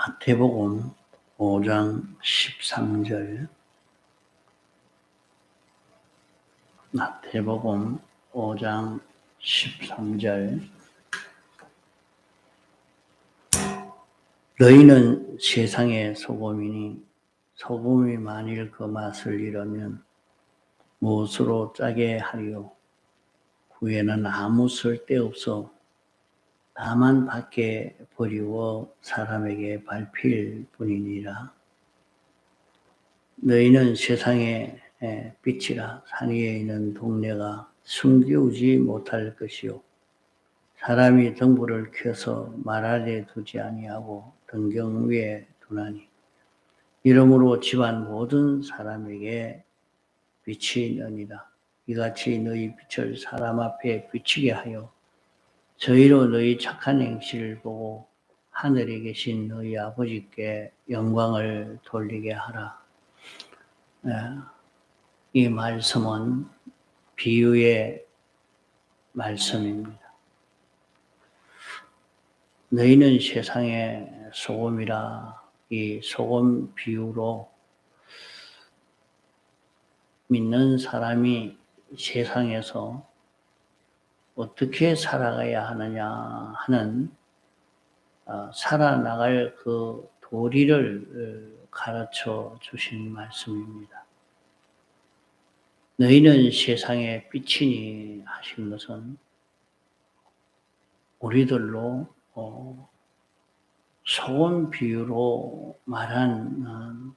마태복음 5장 13절. 마태복음 5장 13절. 너희는 세상의 소금이니 소금이 만일 그 맛을 잃으면 무엇으로 짜게 하리요? 후에는 아무 쓸데없어 다만 밖에 버리워 사람에게 밟힐 뿐이니라. 너희는 세상의 빛이라. 산 위에 있는 동네가 숨기우지 못할 것이요 사람이 등불을 켜서 말 아래 두지 아니하고 등경 위에 두나니 이러므로 집안 모든 사람에게 빛이 나니라. 이같이 너희 빛을 사람 앞에 비치게 하여 저희로 너희 착한 행실을 보고 하늘에 계신 너희 아버지께 영광을 돌리게 하라. 이 말씀은 비유의 말씀입니다. 너희는 세상의 소금이라. 이 소금 비유로 믿는 사람이 세상에서 어떻게 살아가야 하느냐 하는 살아나갈 그 도리를 가르쳐 주신 말씀입니다. 너희는 세상의 빛이니 하신 것은 우리들로 소금 비유로 말한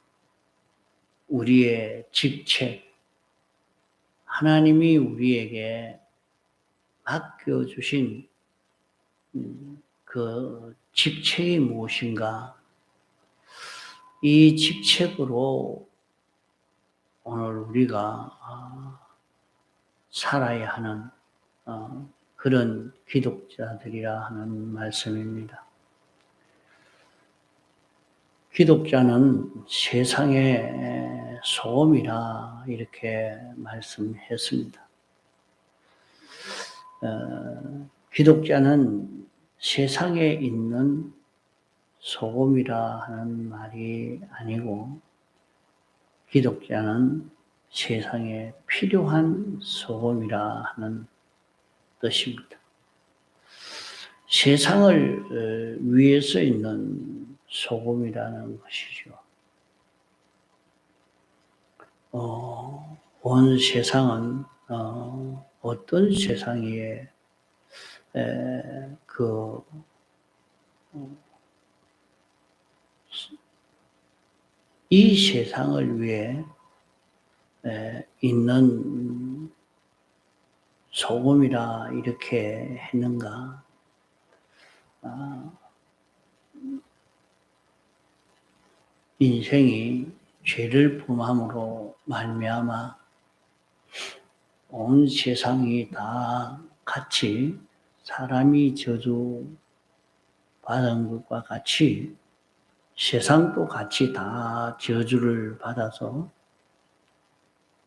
우리의 직책, 하나님이 우리에게 맡겨주신 그 직책이 무엇인가? 이 직책으로 오늘 우리가 살아야 하는 그런 기독자들이라 하는 말씀입니다. 기독자는 세상의 소금이라 이렇게 말씀했습니다. 기독자는 세상에 있는 소금이라 하는 말이 아니고 기독자는 세상에 필요한 소금이라 하는 뜻입니다. 세상을 위해서 있는 소금이라는 것이죠. 온 세상은 어떤 세상이에 이 세상을 위해 있는 소금이라 이렇게 했는가? 인생이 죄를 범함으로 말미암아 온 세상이 다 같이 사람이 저주 받은 것과 같이 세상도 같이 다 저주를 받아서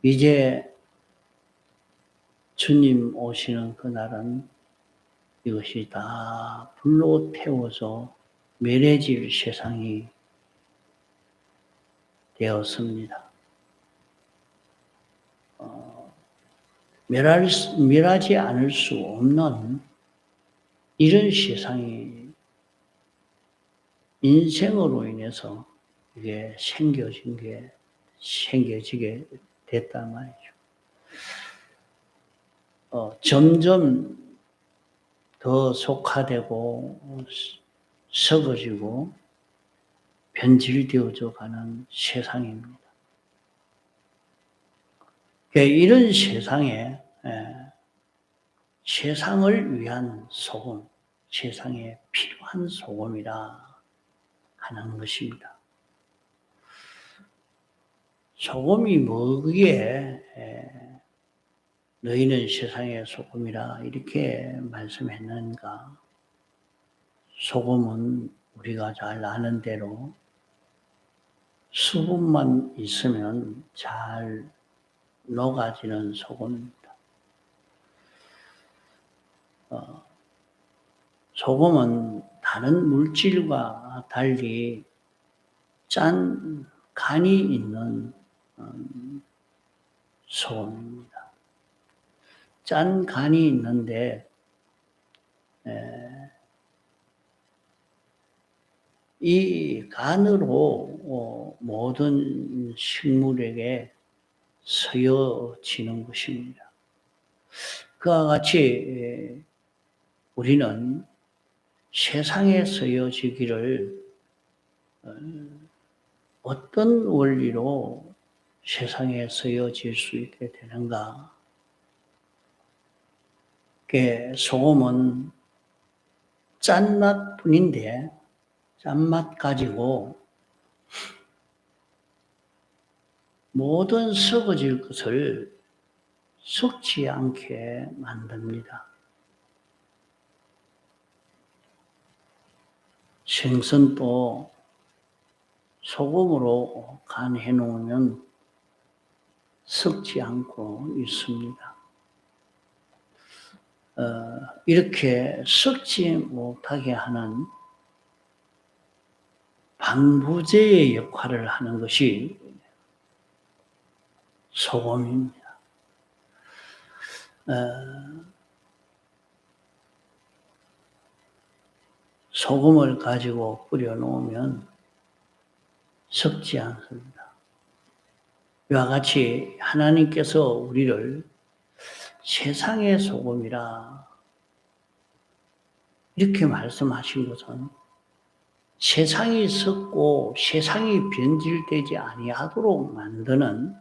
이제 주님 오시는 그날은 이것이 다 불로 태워서 멸해질 세상이 되었습니다. 멸하지 않을 수 없는 이런 세상이 인생으로 인해서 이게 생겨지게 됐단 말이죠. 점점 더 속화되고 썩어지고 변질되어져 가는 세상입니다. 이런 세상에 세상을 위한 소금, 세상에 필요한 소금이라 하는 것입니다. 소금이 뭐기에 너희는 세상의 소금이라 이렇게 말씀했는가? 소금은 우리가 잘 아는 대로 수분만 있으면 잘 녹아지는 소금입니다. 소금은 다른 물질과 달리 짠 간이 있는 소금입니다. 짠 간이 있는데 이 간으로 모든 식물에게 서여지는 것입니다. 그와 같이 우리는 세상에 서여지기를 어떤 원리로 세상에 서여질 수 있게 되는가? 소금은 짠맛 뿐인데 짠맛 가지고 모든 썩어질 것을 썩지 않게 만듭니다. 생선도 소금으로 간해 놓으면 썩지 않고 있습니다. 이렇게 썩지 못하게 하는 방부제의 역할을 하는 것이 소금입니다. 소금을 가지고 뿌려 놓으면 썩지 않습니다. 이와 같이 하나님께서 우리를 세상의 소금이라 이렇게 말씀하신 것은 세상이 썩고 세상이 변질되지 아니하도록 만드는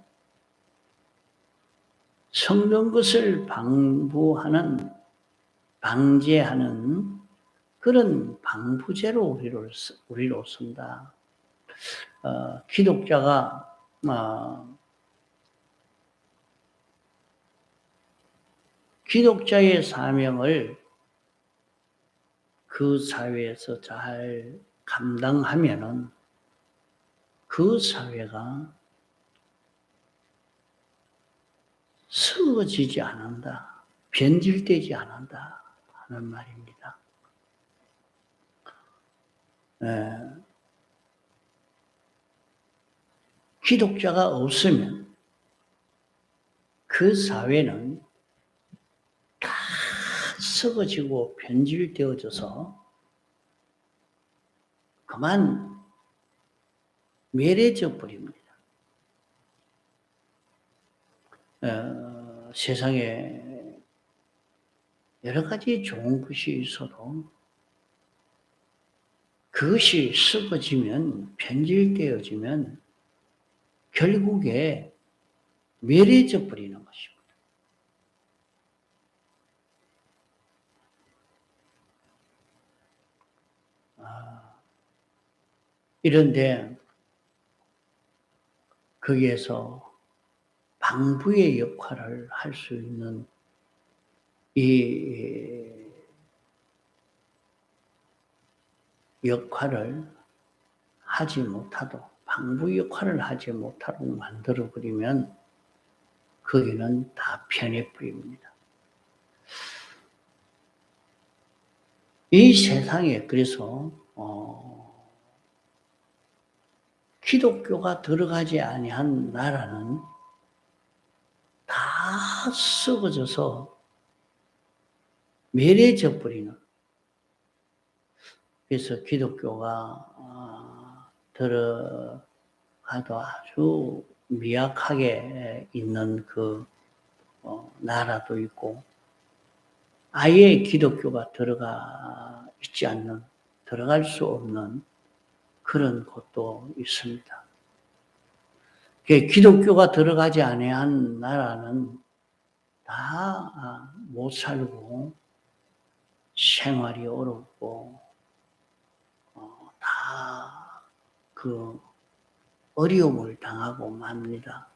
썩는 것을 방제하는 그런 방부제로 우리로 쓴다. 기독자의 사명을 그 사회에서 잘 감당하면은 그 사회가 썩어지지 않는다, 변질되지 않는다 하는 말입니다. 기독자가 없으면 그 사회는 다 썩어지고 변질되어져서 그만 멸해져 버립니다. 세상에 여러 가지 좋은 것이 있어도 그것이 썩어지면, 변질되어지면 결국에 멸해져 버리는 것입니다. 이런데 거기에서 방부의 역할을 할 수 있는 이 역할을 하지 못하도록, 방부 역할을 하지 못하도록 만들어버리면 거기는 다 편해버립니다. 이 세상에 그래서 기독교가 들어가지 아니한 나라는 다 썩어져서 멸해져 버리는. 그래서 기독교가 들어가도 아주 미약하게 있는 그 나라도 있고, 아예 기독교가 들어갈 수 없는 그런 곳도 있습니다. 기독교가 들어가지 아니한 나라는 다 못 살고 생활이 어렵고 다 그 어려움을 당하고 맙니다.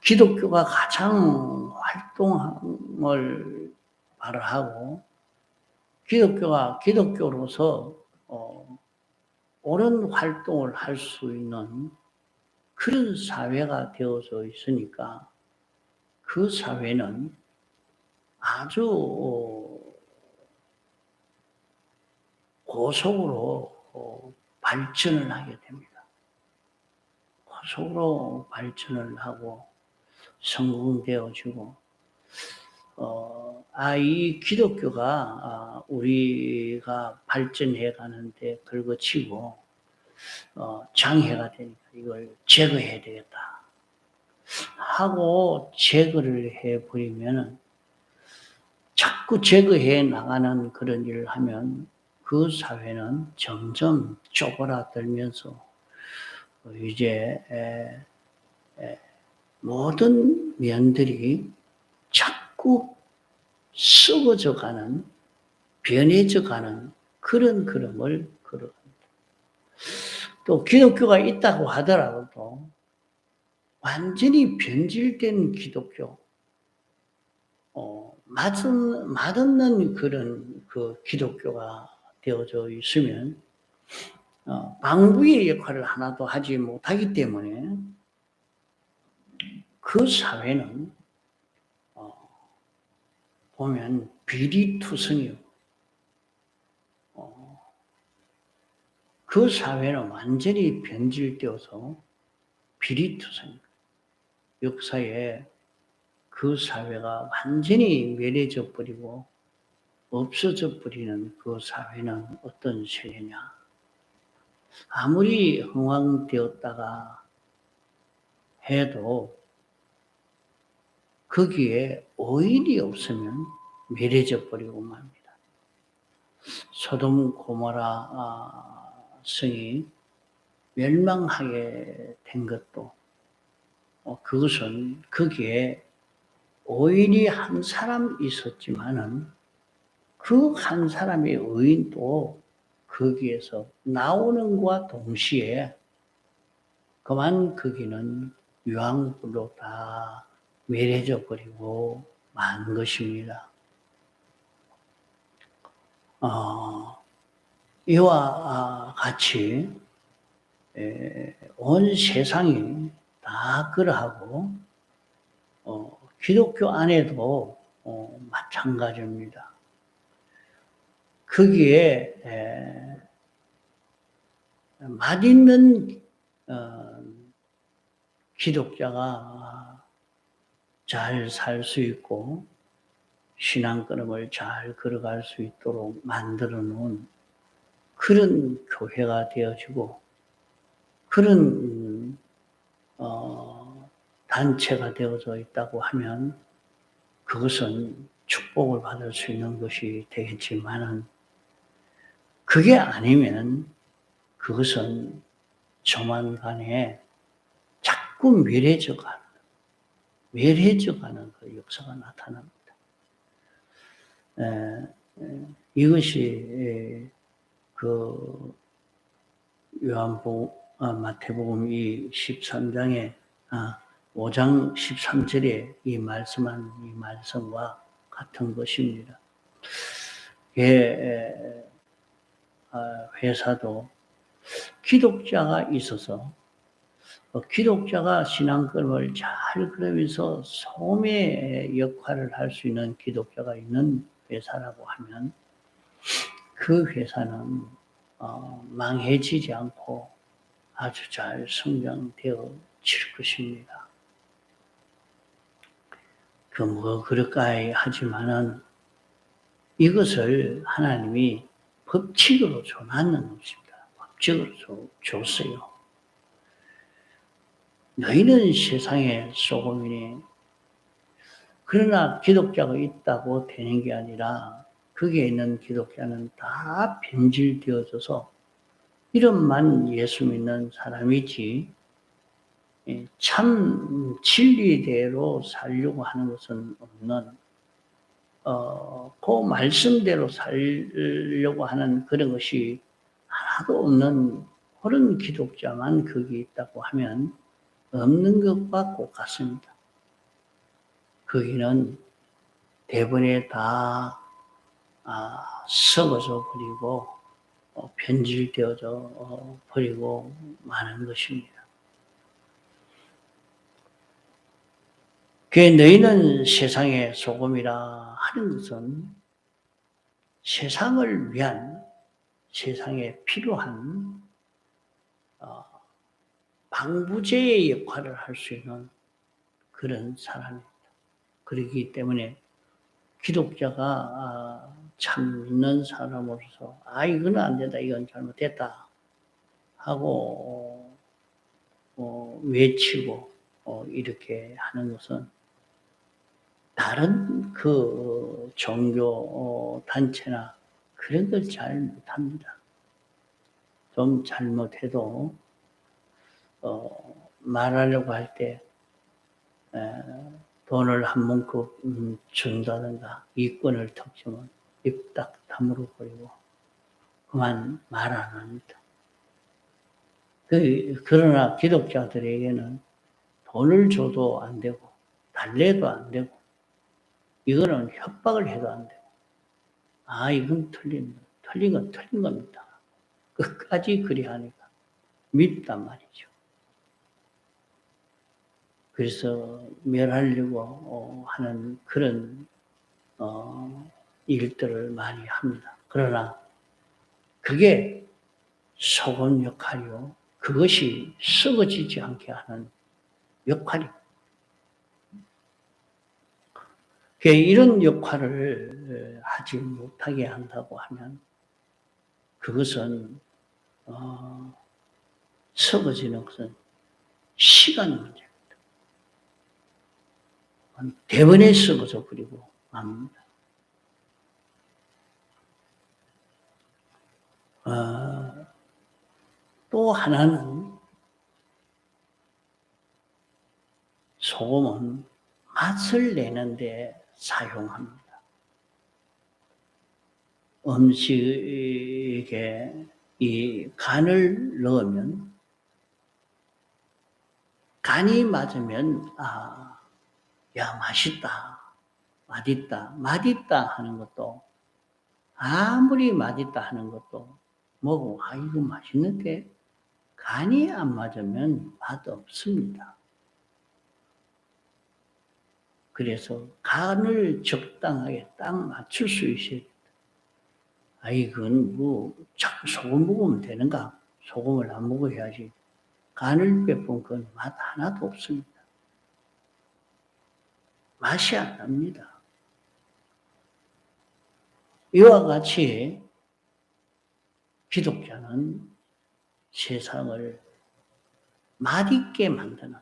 기독교가 가장 활동을 바라하고 기독교가 기독교로서 옳은 활동을 할 수 있는 그런 사회가 되어져 있으니까 그 사회는 아주 고속으로 발전을 하게 됩니다. 속으로 발전을 하고 성공되어지고 이 기독교가 우리가 발전해 가는데 걸거치고 장애가 되니까 이걸 제거해야 되겠다 하고 제거를 해버리면은 자꾸 제거해 나가는 그런 일을 하면 그 사회는 점점 쪼그라들면서 이제 모든 면들이 자꾸 썩어져 가는, 변해져 가는 그런 흐름을 걸어갑니다. 또 기독교가 있다고 하더라도 완전히 변질된 기독교, 맛없는 그런 그 기독교가 되어져 있으면 방부의 역할을 하나도 하지 못하기 때문에 그 사회는 보면 비리투성이요. 그 사회는 완전히 변질되어서 비리투성. 역사에 그 사회가 완전히 멸해져 버리고 없어져 버리는 그 사회는 어떤 세계냐. 아무리 흥왕되었다가 해도 거기에 오일이 없으면 멸해져 버리고 맙니다. 소돔 고모라 성이 멸망하게 된 것도 그것은 거기에 의인이 한 사람 있었지만은 그 한 사람의 의인도 거기에서 나오는 것과 동시에 그만 거기는 유황불로 다 멸해져 버리고 만 것입니다. 이와 같이 온 세상이 다 그러하고 기독교 안에도 마찬가지입니다. 거기에 맛있는 기독자가 잘 살 수 있고 신앙걸음을 잘 걸어갈 수 있도록 만들어 놓은 그런 교회가 되어지고 그런 단체가 되어져 있다고 하면 그것은 축복을 받을 수 있는 것이 되겠지만은 그게 아니면 그것은 조만간에 자꾸 멸해져 가는 그 역사가 나타납니다. 이것이 그 마태복음 이 13장에 5장 13절에 이 말씀한 이 말씀과 같은 것입니다. 회사도 기독자가 있어서 기독자가 신앙걸음을 잘 그러면서 소매 역할을 할 수 있는 기독자가 있는 회사라고 하면 그 회사는 망해지지 않고 아주 잘 성장되어질 것입니다. 그럴까 하지만은 이것을 하나님이 법칙으로 줘놨는 것입니다. 법칙으로 줬어요. 너희는 세상의 소금이니 그러나 기독자가 있다고 되는 게 아니라 거기에 있는 기독자는 다 변질되어져서 이름만 예수 믿는 사람이지 참 진리대로 살려고 하는 것은 없는 그 말씀대로 살려고 하는 그런 것이 하나도 없는 그런 기독자만 거기 있다고 하면 없는 것과 똑같습니다. 거기는 대부분에 다 썩어져 버리고 변질되어져 버리고 마는 것입니다. 그게 너희는 세상의 소금이라 하는 것은 세상을 위한 세상에 필요한 방부제의 역할을 할 수 있는 그런 사람입니다. 그렇기 때문에 기독자가 참는 사람으로서 이건 안 된다, 이건 잘못됐다 하고 외치고 이렇게 하는 것은 다른 그 종교 단체나 그런 걸 잘 못합니다. 좀 잘못해도 말하려고 할 때 돈을 한 문급 준다든가 이권을 턱 주면 입 딱 다물어 버리고 그만 말 안 합니다. 그러나 기독자들에게는 돈을 줘도 안 되고 달래도 안 되고 이거는 협박을 해도 안 되고 이건 틀린 건 틀린 겁니다. 끝까지 그리하니까 믿단 말이죠. 그래서 멸하려고 하는 그런 일들을 많이 합니다. 그러나 그게 소금 역할이요. 그것이 썩어지지 않게 하는 역할입니다. 이런 역할을 하지 못하게 한다고 하면 그것은 썩어지는 것은 시간 문제입니다. 대번에 썩어져 버리고 맙니다. 또 하나는 소금은 맛을 내는데 사용합니다. 음식에 이 간을 넣으면 간이 맞으면 야 맛있다, 맛있다 하는 것도 아무리 맛있다 하는 것도 먹고 이거 맛있는데 간이 안 맞으면 맛 없습니다. 그래서 간을 적당하게 딱 맞출 수 있어야 된다. 이건 자꾸 소금 먹으면 되는가? 소금을 안 먹어야지. 간을 빼본 건 맛 하나도 없습니다. 맛이 안 납니다. 이와 같이 기독자는 세상을 맛있게 만드는,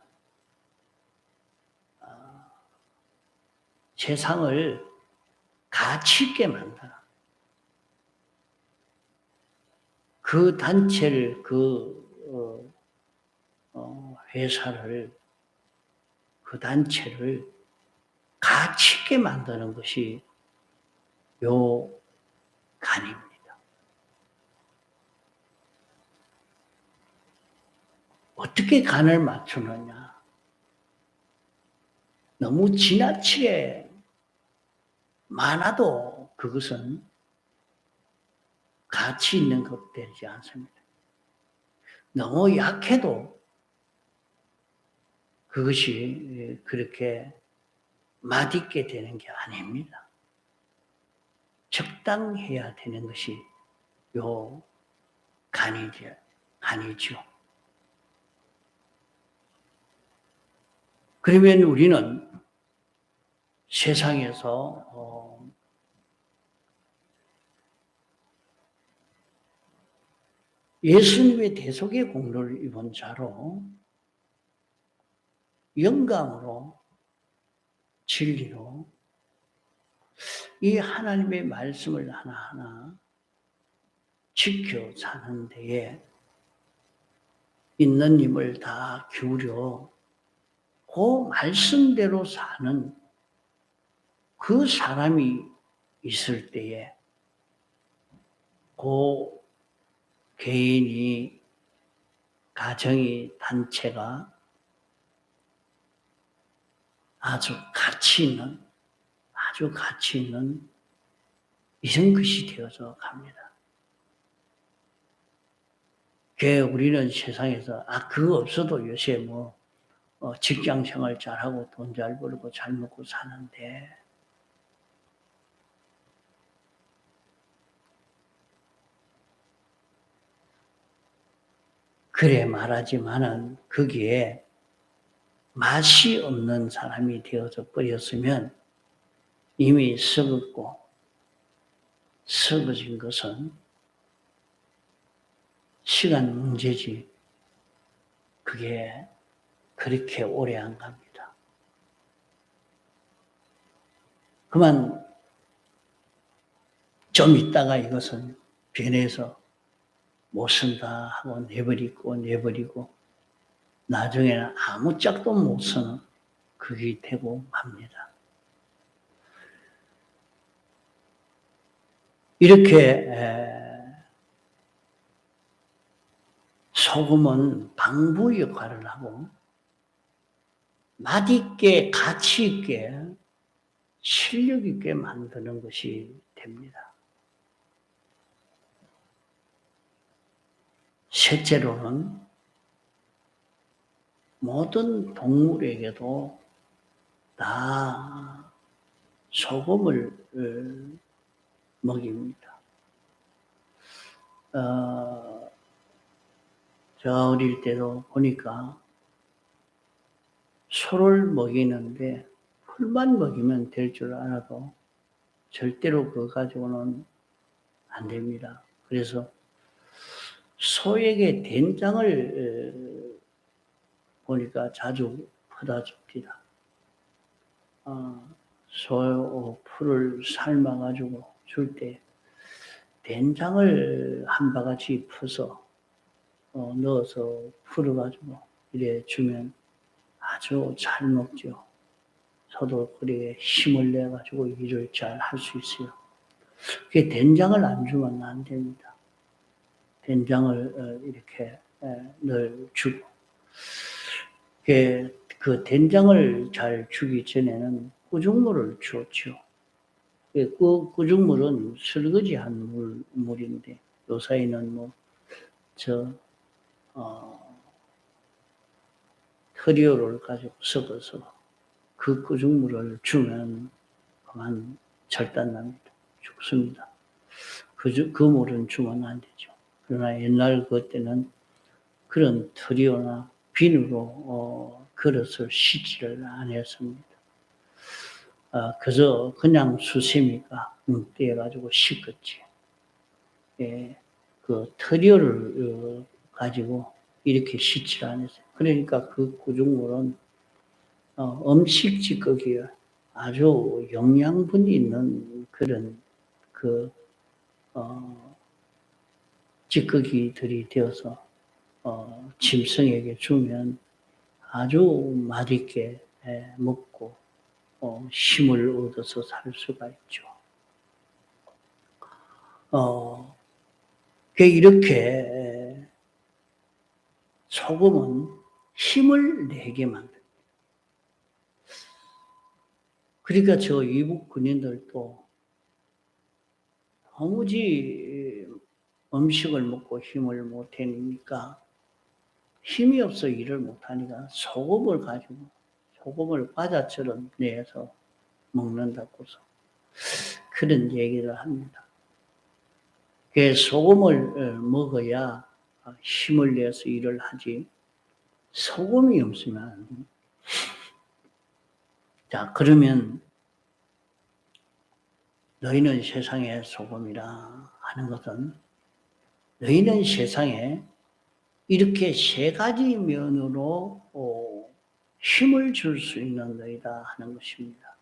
세상을 가치 있게 만드는 그 단체를, 회사를, 그 단체를 가치 있게 만드는 것이 요 간입니다. 어떻게 간을 맞추느냐? 너무 지나치게 많아도 그것은 가치 있는 것 되지 않습니다. 너무 약해도 그것이 그렇게 맛있게 되는 게 아닙니다. 적당해야 되는 것이 요 간이죠. 그러면 우리는 세상에서 예수님의 대속의 공로를 입은 자로 영감으로 진리로 이 하나님의 말씀을 하나하나 지켜 사는 데에 있는 힘을 다 기울여 그 말씀대로 사는 그 사람이 있을 때에 그 개인이, 가정이, 단체가 아주 가치 있는 이런 것이 되어서 갑니다. 우리는 세상에서 그거 없어도 요새 직장 생활 잘하고 돈 잘 벌고 잘 먹고 사는데 그래 말하지만은 거기에 맛이 없는 사람이 되어서 버렸으면 이미 썩었고 썩어진 것은 시간 문제지 그게 그렇게 오래 안 갑니다. 그만 좀 있다가 이것은 변해서 못 쓴다 하고 내버리고 나중에는 아무 짝도 못 쓰는 그게 되고 맙니다. 이렇게 소금은 방부 역할을 하고 맛있게 가치 있게 실력 있게 만드는 것이 됩니다. 셋째로는 모든 동물에게도 다 소금을 먹입니다. 제가 어릴 때도 보니까 소를 먹이는데 풀만 먹이면 될 줄 알아도 절대로 그거 가지고는 안 됩니다. 그래서 소에게 된장을 보니까 자주 퍼다 줍니다. 소 풀을 삶아가지고 줄 때 된장을 한 바가지 퍼서 넣어서 풀어가지고 이래 주면 아주 잘 먹죠. 저도 그렇게 힘을 내가지고 일을 잘 할 수 있어요. 그게 된장을 안 주면 안 됩니다. 된장을 이렇게 늘 주고, 그 된장을 잘 주기 전에는 꾸중물을 주었죠. 그 꾸중물은 설거지한 물인데 요사이는 트리오를 가지고 섞어서 그 꾸중물을 주면 그만 절단납니다. 죽습니다. 그 물은 주면 안 되죠. 그러나 옛날 그때는 그런 트리오나 비누로 그릇을 씻지를 안 했습니다. 그저 그냥 수세미가 떼어가지고 씻었지. 그 트리오를 가지고 이렇게 씻지를 안 했어요. 그러니까 그 구중물은 음식 찌꺼기에 아주 영양분이 있는 그런 찌꺼기들이 되어서 짐승에게 주면 아주 맛있게 먹고 힘을 얻어서 살 수가 있죠. 이렇게 소금은 힘을 내게 만듭니다. 그러니까 저 이북 군인들도 도무지 음식을 먹고 힘을 못 내니까 힘이 없어 일을 못하니까 소금을 가지고 소금을 과자처럼 내서 먹는다고서 그런 얘기를 합니다. 소금을 먹어야 힘을 내서 일을 하지 소금이 없으면 자 그러면 너희는 세상의 소금이라 하는 것은 너희는 세상에 이렇게 세 가지 면으로 힘을 줄 수 있는 너희다 하는 것입니다.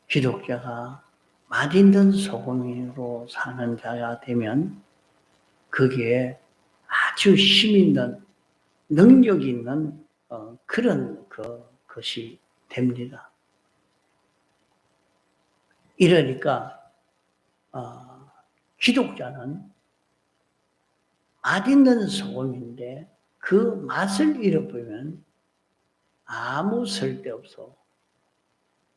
기독자가 맛있는 소금으로 사는 자가 되면 거기에 아주 힘 있는 능력 있는 그런 것이 됩니다. 이러니까 기독자는 맛있는 소금인데 그 맛을 잃어버리면 아무 쓸데없어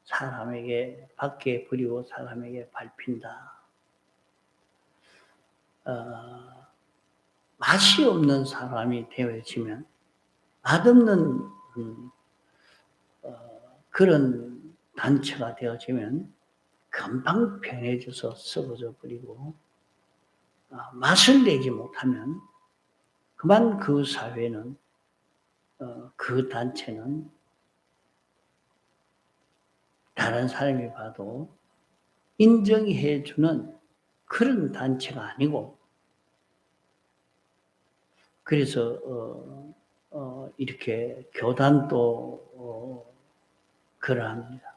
사람에게 밖에 버리고 사람에게 밟힌다. 맛이 없는 사람이 되어지면 맛없는 그런 단체가 되어지면 금방 변해져서 썩어져 버리고 맛을 내지 못하면 그만 그 사회는 그 단체는 다른 사람이 봐도 인정해 주는 그런 단체가 아니고 그래서 이렇게 교단도 그러합니다.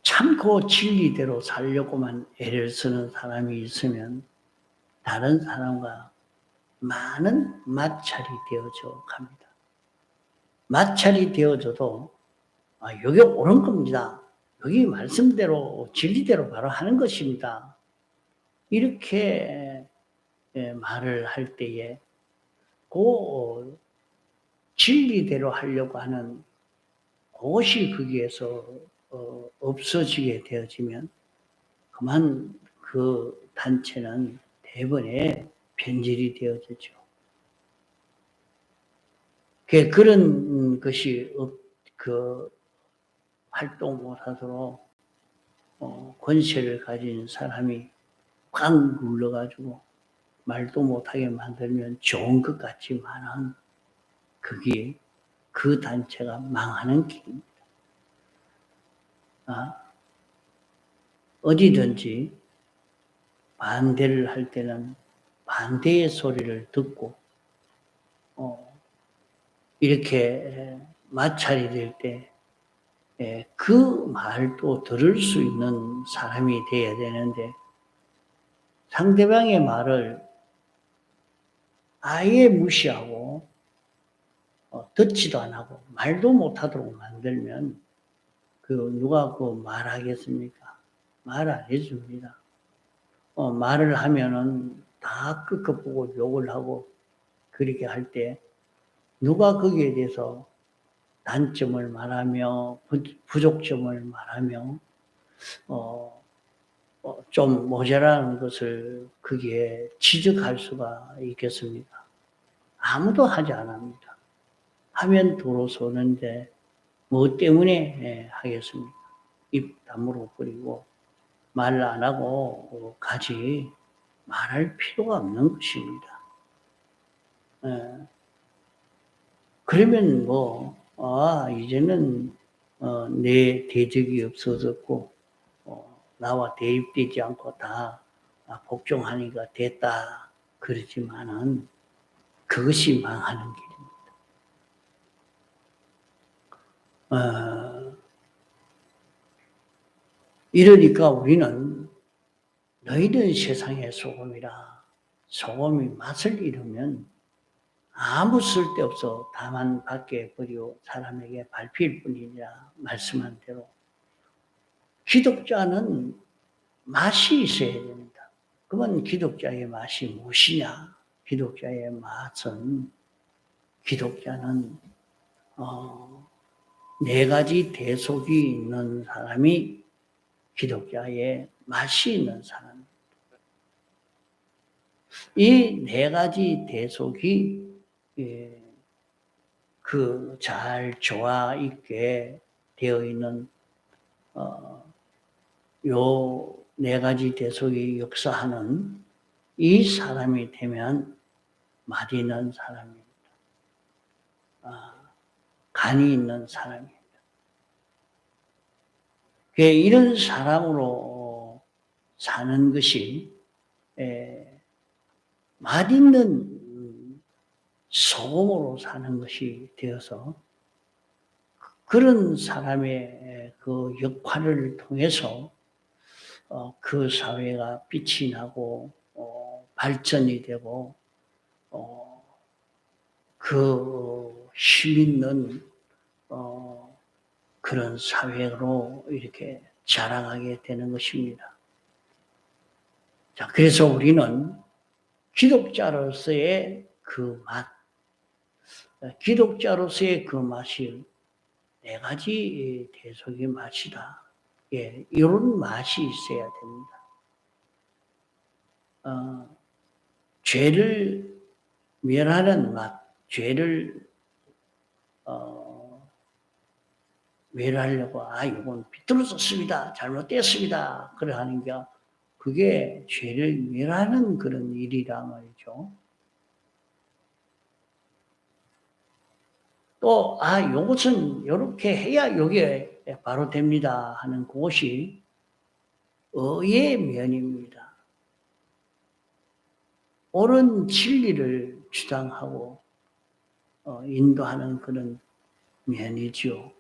참고 진리대로 살려고만 애를 쓰는 사람이 있으면 다른 사람과 많은 마찰이 되어져 갑니다. 마찰이 되어져도 여기 옳은 겁니다. 여기 말씀대로 진리대로 바로 하는 것입니다. 이렇게 말을 할 때에 그 진리대로 하려고 하는 그것이 거기에서 없어지게 되어지면 그만 그 단체는 대번에 변질이 되어지죠. 그런 것이 활동 못하도록 권세를 가진 사람이 꽉 눌러가지고 말도 못하게 만들면 좋은 것 같지만은 그게 그 단체가 망하는 길입니다. 어디든지 반대를 할 때는 반대의 소리를 듣고 이렇게 마찰이 될 때 그 말도 들을 수 있는 사람이 돼야 되는데 상대방의 말을 아예 무시하고 듣지도 안 하고 말도 못하도록 만들면 누가 말하겠습니까? 말 안 해줍니다. 말을 하면은 다 끝끝 보고 욕을 하고 그렇게 할 때 누가 거기에 대해서 단점을 말하며 부족점을 말하며 좀 모자라는 것을 거기에 지적할 수가 있겠습니까? 아무도 하지 않습니다. 하면 도로 쏘는데 뭐 때문에 하겠습니까? 입 다물어 버리고 말 안 하고 가지 말할 필요가 없는 것입니다. 그러면 이제는 내 대적이 없어졌고 나와 대입되지 않고 다 복종하니까 됐다. 그렇지만은 그것이 망하는 길입니다. 이러니까 우리는 너희는 세상의 소금이라 소금이 맛을 잃으면 아무 쓸데없어 다만 밖에 버려 사람에게 밟힐 뿐이니라 말씀한 대로 기독자는 맛이 있어야 됩니다. 그러면 기독자의 맛이 무엇이냐? 기독자의 맛은 기독자는 4가지 대속이 있는 사람이 기독자의 맛이 있는 사람입니다. 이 4가지 대속이 잘 조화 있게 되어 있는 요 4가지 대속이 역사하는 이 사람이 되면 맛 있는 사람입니다. 간이 있는 사람입니다. 이런 사람으로 사는 것이 맛있는 소금으로 사는 것이 되어서 그런 사람의 그 역할을 통해서 그 사회가 빛이 나고 발전이 되고 그 힘있는 그런 사회로 이렇게 자라가게 되는 것입니다. 자, 그래서 우리는 기독자로서의 그 맛, 기독자로서의 그 맛이 4가지 대속의 맛이다. 이런 맛이 있어야 됩니다. 죄를 멸하는 맛, 죄를 멸하려고 이건 비뚤어졌습니다. 잘못됐습니다. 그래 하는 게 그게 죄를 멸하는 그런 일이란 말이죠. 또 요것은 요렇게 해야 요게 바로 됩니다 하는 그것이 의의 면입니다. 옳은 진리를 주장하고 인도하는 그런 면이죠.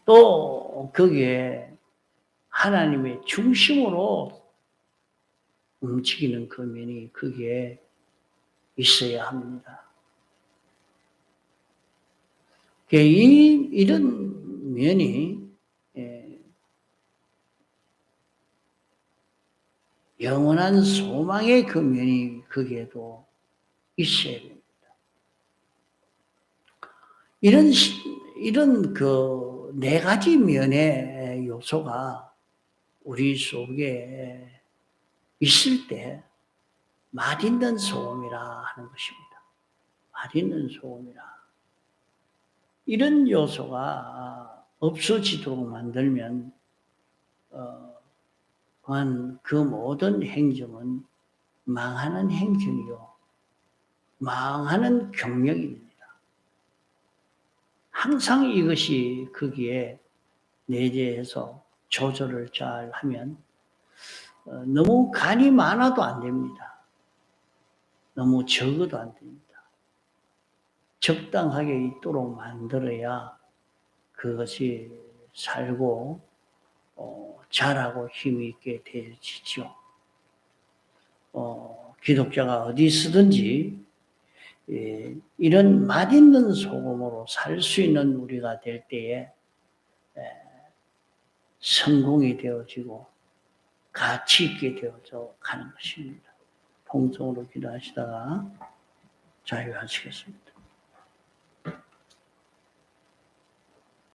또 거기에 하나님의 중심으로 움직이는 그 면이 거기에 있어야 합니다. 이런 면이 영원한 소망의 그 면이 거기에도 있어야 됩니다. 이런 그 네 가지 면의 요소가 우리 속에 있을 때 맛있는 소금이라 하는 것입니다. 맛있는 소금이라. 이런 요소가 없어지도록 만들면 그 모든 행정은 망하는 행정이요. 망하는 경력입니다. 항상 이것이 거기에 내재해서 조절을 잘 하면 너무 간이 많아도 안 됩니다. 너무 적어도 안 됩니다. 적당하게 있도록 만들어야 그것이 살고 자라고 힘이 있게 되어지죠. 기독자가 어디 서든지 이런 맛있는 소금으로 살 수 있는 우리가 될 때에 성공이 되어지고 가치 있게 되어져 가는 것입니다. 통성으로 기도하시다가 자유하시겠습니다.